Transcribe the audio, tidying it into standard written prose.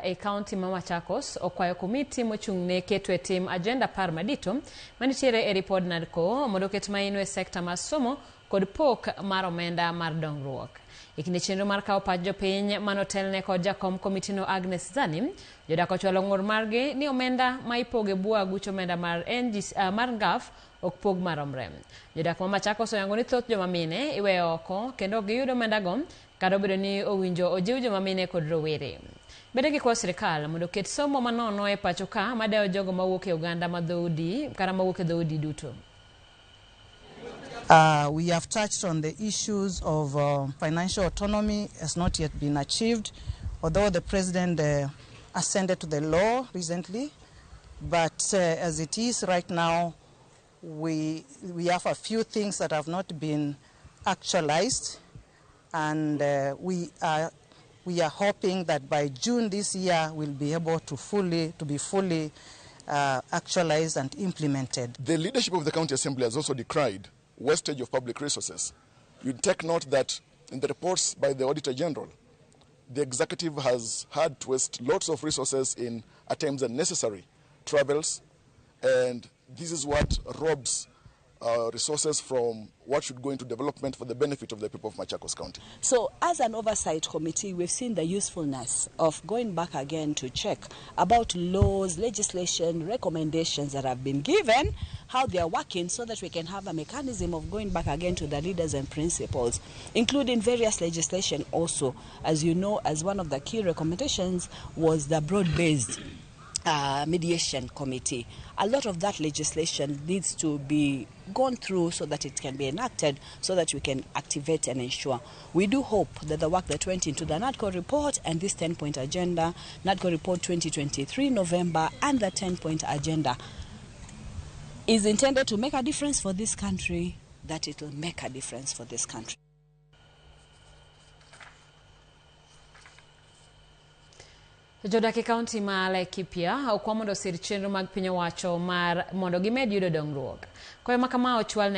E kaunti ma Machakos okwayo komiti mochung'ne keto e tim agenda par madito manitiere e ripod NADCO mondo ket maino e sekta mar somo kod pok mar omenda mar dongruok. Ikinde chenro mar kawo pach jopiny manotelne kod jakom komitino Agnes Zani, jodak ochwalo ng'ur margi ni omenda ma ipoge bwo aguch omenda mar mar ngaf ok pog maromre. Jodak ma Machakos oyango ni thoth joma mine iweyo oko kendo giyudo omenda go kata obedo ni owinjo ojiw joma mine kod rowere. Bende gikwayo sirkal mondo ket somo manono e pacho ka madewo jogo mawuok e Uganda ma dhoudi kata mawuok e dhoudi duto. We have touched on the issues of financial autonomy has not yet been achieved, although the president ascended to the law recently. But as it is right now, we have a few things that have not been actualized, and we are hoping that by June this year we'll be able to be fully actualized and implemented. The leadership of the County Assembly has also decried wastage of public resources. You take note that in the reports by the Auditor General, the executive has had to waste lots of resources in at times unnecessary travels, and this is what robs resources from what should go into development for the benefit of the people of Machakos County. So as an oversight committee, we've seen the usefulness of going back again to check about laws, legislation, recommendations that have been given, how they are working, so that we can have a mechanism of going back again to the leaders and principles, including various legislation also. As you know, as one of the key recommendations was the broad-based mediation committee. A lot of that legislation needs to be gone through so that it can be enacted, so that we can activate and ensure. We do hope that the work that went into the NADCO report and this 10-point agenda, NADCO report 2023 November, and the 10-point agenda is intended to make a difference for this country, that it will make a difference for this country. Jodak e kaunti ma Laikipia okwa mondo sir chenro mag piny owacho mar mondo gimed yudo dongruok. Kwayo ma kama ochwal ne